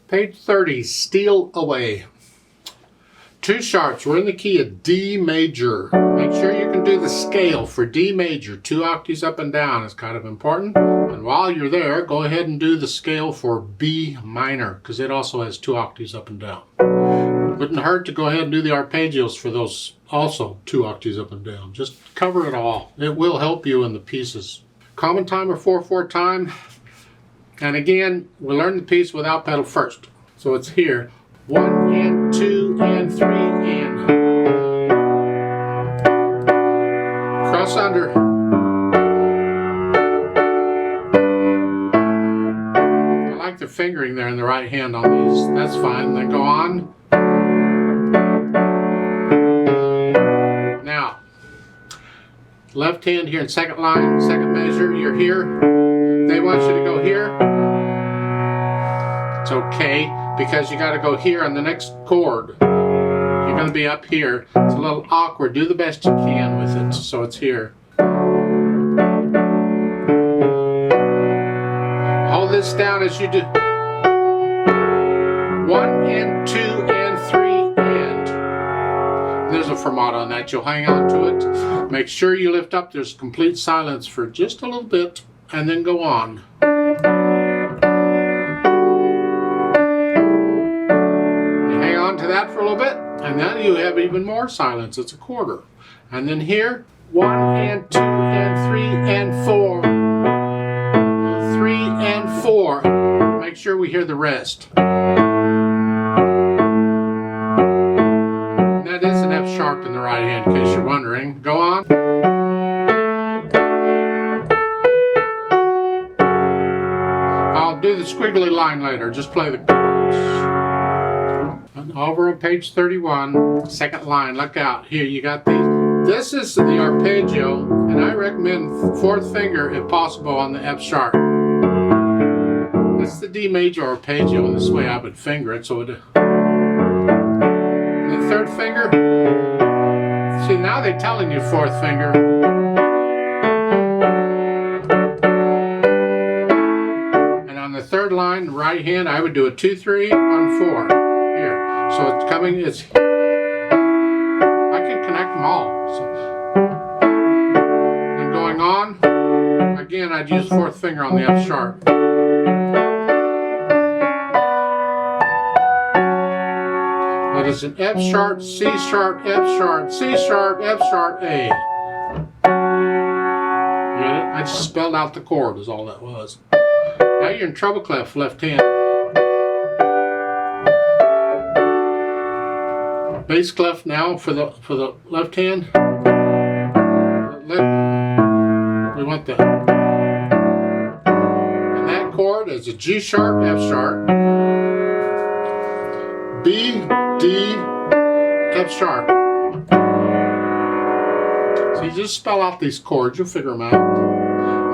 Page 30, Steal Away. 2 sharps, we're in the key of D major. Make sure you can do the scale for D major. 2 octaves up and down is kind of important. And while you're there, go ahead and do the scale for B minor, because it also has 2 octaves up and down. Wouldn't hurt to go ahead and do the arpeggios for those also 2 octaves up and down. Just cover it all. It will help you in the pieces. Common time or 4/4 time. And again, we'll learn the piece without pedal first. So it's here. 1 and 2 and 3 and. Cross under. I like the fingering there in the right hand on these. That's fine. Then go on. Now, left hand here in second line, second measure, you're here. They want you to go here. It's okay, because you got to go here on the next chord. You're going to be up here. It's a little awkward. Do the best you can with it. So it's here. Hold this down as you do. 1 and 2 and 3 and. There's a fermata on that. You'll hang on to it. Make sure you lift up. There's complete silence for just a little bit, and then go on. That for a little bit, and then you have even more silence. It's a quarter. And then here, 1 and 2 and 3 and 4. 3 and 4. Make sure we hear the rest. And that is an F sharp in the right hand, in case you're wondering. Go on. I'll do the squiggly line later. Just play the chords. Over on page 31, second line, look out. Here, you got these. This is the arpeggio, and I recommend 4th finger, if possible, on the F sharp. That's the D major arpeggio, and this is the way I would finger it. So the 3rd finger, see, now they're telling you 4th finger. And on the 3rd line, right hand, I would do a 2, 3, 1, 4. Here. So it's coming, I can connect them all. So. And going on, again, I'd use 4th finger on the F sharp. That is an F sharp, C sharp, F sharp, C sharp, F sharp, A. You get it? I just spelled out the chord is all that was. Now you're in treble clef, left hand. Bass clef now for the left hand. We want that. And that chord is a G sharp, F sharp, B, D, F sharp. So you just spell out these chords, you'll figure them out.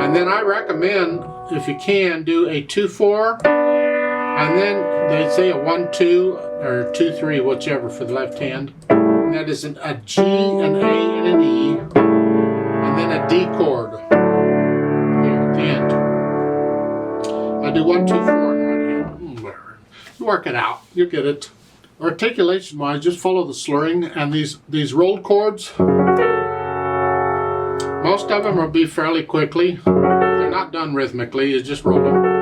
And then I recommend, if you can, do a 2-4, and then they say a 1-2 or 2-3, whichever for the left hand. And that is a G, an A, and an E, and then a D chord here at the end. I do 1, 2, 4 in the right hand. You work it out, you get it. Articulation wise, just follow the slurring, and these rolled chords, most of them will be fairly quickly. They're not done rhythmically, you just roll them.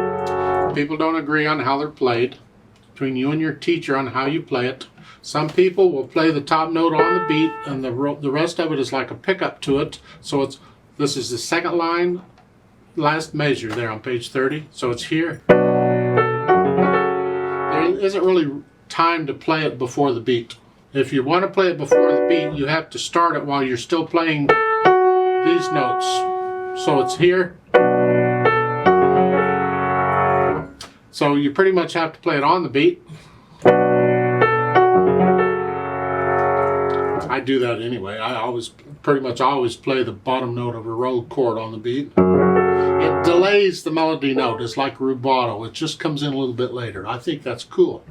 People don't agree on how they're played. Between you and your teacher on how you play it. Some people will play the top note on the beat, and the rest of it is like a pickup to it. So this is the second line, last measure there on page 30. So it's here. There isn't really time to play it before the beat. If you want to play it before the beat, you have to start it while you're still playing these notes. So it's here. So you pretty much have to play it on the beat. I do that anyway. I pretty much always play the bottom note of a rolled chord on the beat. It delays the melody note. It's like rubato. It just comes in a little bit later. I think that's cool.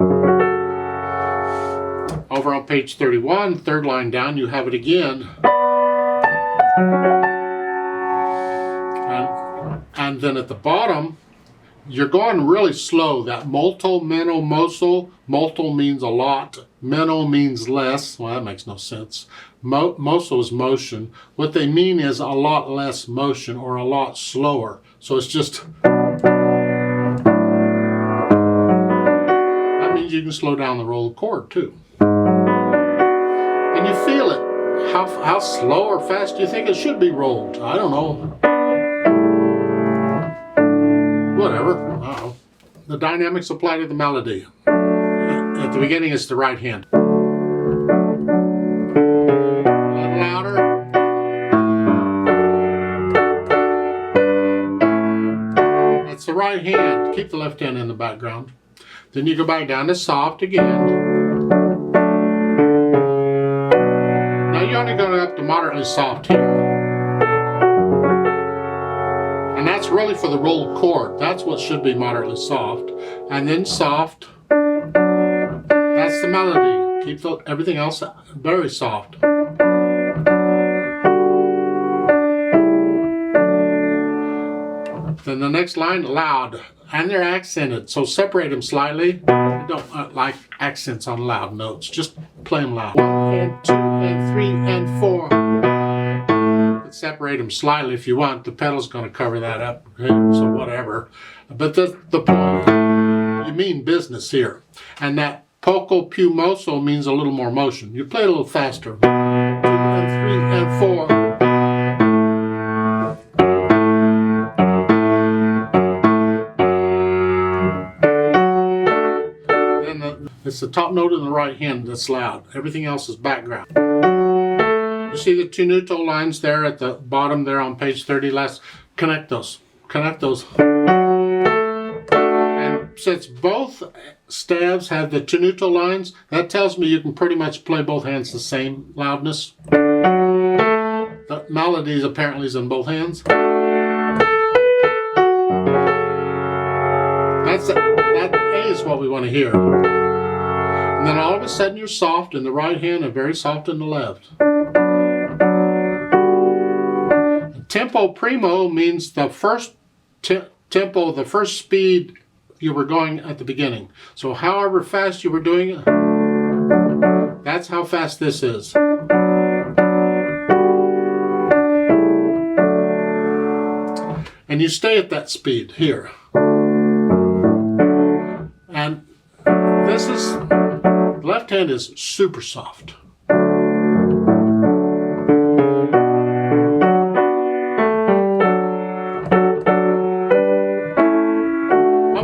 Over on page 31, 3rd line down, you have it again. And then at the bottom, you're going really slow. That molto, meno, moso. Molto means a lot. Meno means less. Well, that makes no sense. Moso is motion. What they mean is a lot less motion or a lot slower. So it's just... That means you can slow down the roll chord too. And you feel it. How slow or fast do you think it should be rolled? I don't know. Whatever. I don't know. The dynamics apply to the melody. At the beginning, it's the right hand. A little louder. That's the right hand. Keep the left hand in the background. Then you go back down to soft again. Now you're only going up to moderately soft here. And that's really for the rolled chord. That's what should be moderately soft. And then soft. That's the melody. Keep everything else very soft. Then the next line, loud. And they're accented, so separate them slightly. I don't like accents on loud notes. Just play them loud. 1 and 2 and 3 and 4. Separate them slightly if you want. The pedal's going to cover that up, okay? So whatever. But the point, you mean business here. And that poco più mosso means a little more motion. You play a little faster. 2 and 3 and 4. Then it's the top note in the right hand that's loud. Everything else is background. You see the tenuto lines there at the bottom there on page 30 last? Connect those. Connect those. And since both stabs have the tenuto lines, that tells me you can pretty much play both hands the same loudness. The melodies apparently is in both hands. That A is what we want to hear. And then all of a sudden you're soft in the right hand and very soft in the left. Tempo primo means the first tempo, the first speed you were going at the beginning. So however fast you were doing it, that's how fast this is. And you stay at that speed here. And this is, the left hand is super soft.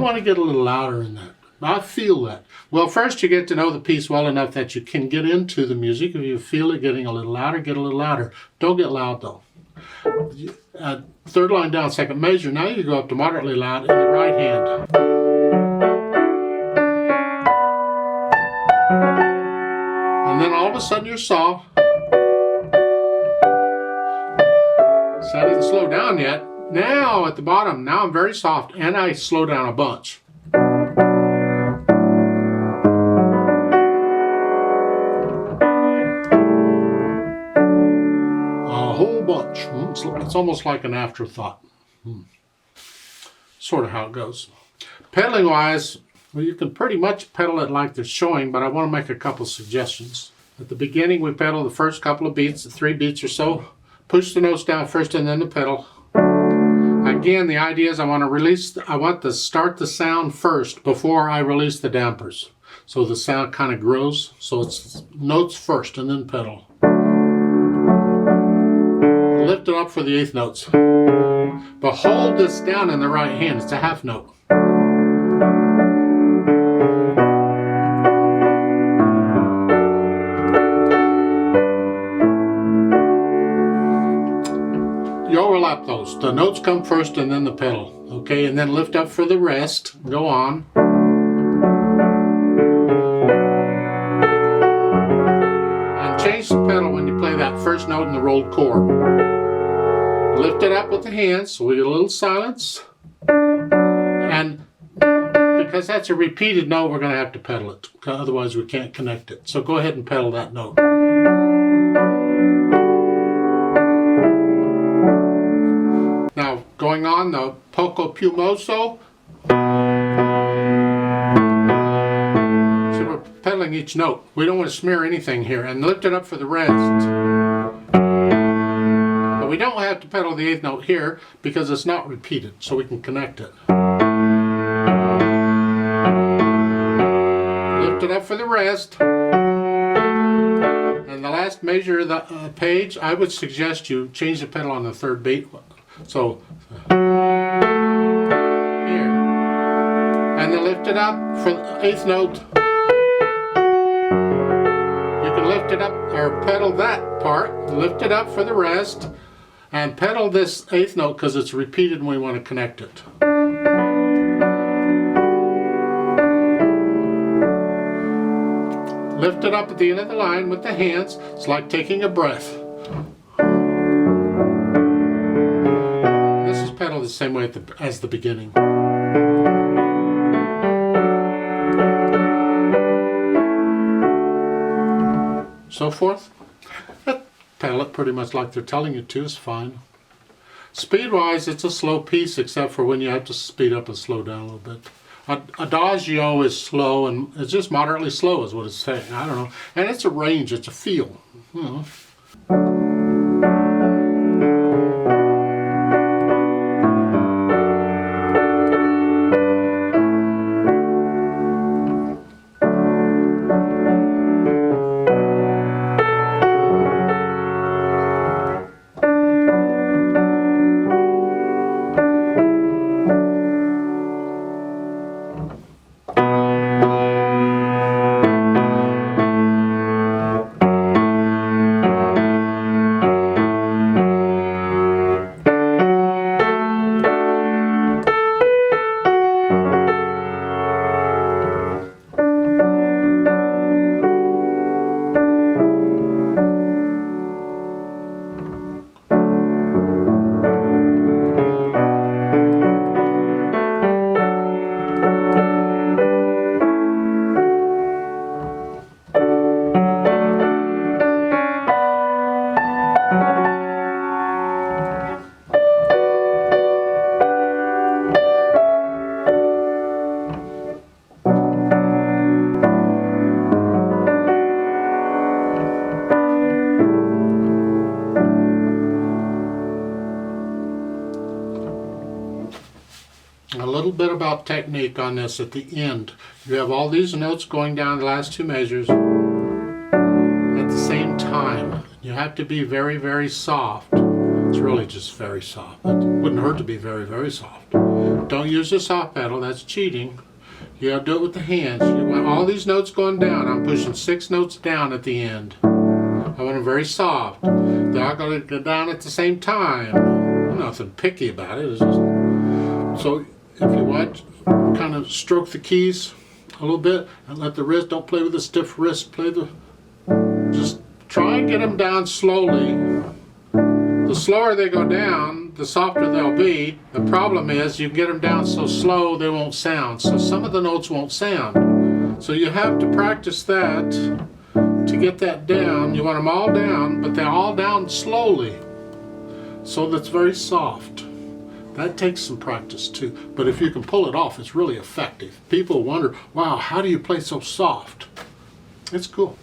To get a little louder in that. I feel that. Well, first you get to know the piece well enough that you can get into the music. If you feel it getting a little louder, get a little louder. Don't get loud though. Third line down, second measure. Now you go up to moderately loud in the right hand. And then all of a sudden you're soft. So I didn't slow down yet. Now at the bottom, now I'm very soft and I slow down a bunch. A whole bunch. It's almost like an afterthought. Sort of how it goes. Pedaling wise, well, you can pretty much pedal it like they're showing, but I want to make a couple suggestions. At the beginning we pedal the first couple of beats, 3 beats or so. Push the notes down first and then the pedal. Again, the idea is I want to start the sound first before I release the dampers. So the sound kind of grows. So it's notes first and then pedal. Lift it up for the 8th notes. But hold this down in the right hand. It's a half note. You overlap those. The notes come first and then the pedal. Okay, and then lift up for the rest. Go on. And change the pedal when you play that first note in the rolled chord. Lift it up with the hands so we get a little silence. And because that's a repeated note, we're going to have to pedal it. Otherwise we can't connect it. So go ahead and pedal that note. Now, going on the poco più mosso, pedaling each note. We don't want to smear anything here. And lift it up for the rest. But we don't have to pedal the 8th note here because it's not repeated, so we can connect it. Lift it up for the rest. And the last measure of the page, I would suggest you change the pedal on the 3rd beat. So, here. And then lift it up for the 8th note. You can lift it up, or pedal that part, lift it up for the rest, and pedal this 8th note because it's repeated and we want to connect it. Lift it up at the end of the line with the hands. It's like taking a breath. This is pedaled the same way as the beginning. So forth. Pedal it pretty much like they're telling you to is fine. Speed-wise, it's a slow piece except for when you have to speed up and slow down a little bit. Adagio is slow, and it's just moderately slow is what it's saying. I don't know. And it's a range, it's a feel. You know. A little bit about technique on this at the end. You have all these notes going down the last 2 measures at the same time. You have to be very, very soft. It's really just very soft. It wouldn't hurt to be very, very soft. Don't use the soft pedal, that's cheating. You have to do it with the hands. You want all these notes going down. I'm pushing 6 notes down at the end. I want them very soft. They're all going to go down at the same time. Nothing picky about it. It's just... So if you want, kind of stroke the keys a little bit and let the wrist, don't play with the stiff wrist, just try and get them down slowly. The slower they go down, the softer they'll be. The problem is you get them down so slow they won't sound. So some of the notes won't sound. So you have to practice that to get that down. You want them all down, but they're all down slowly. So that's very soft. That takes some practice too. But if you can pull it off, it's really effective. People wonder, wow, how do you play so soft? It's cool.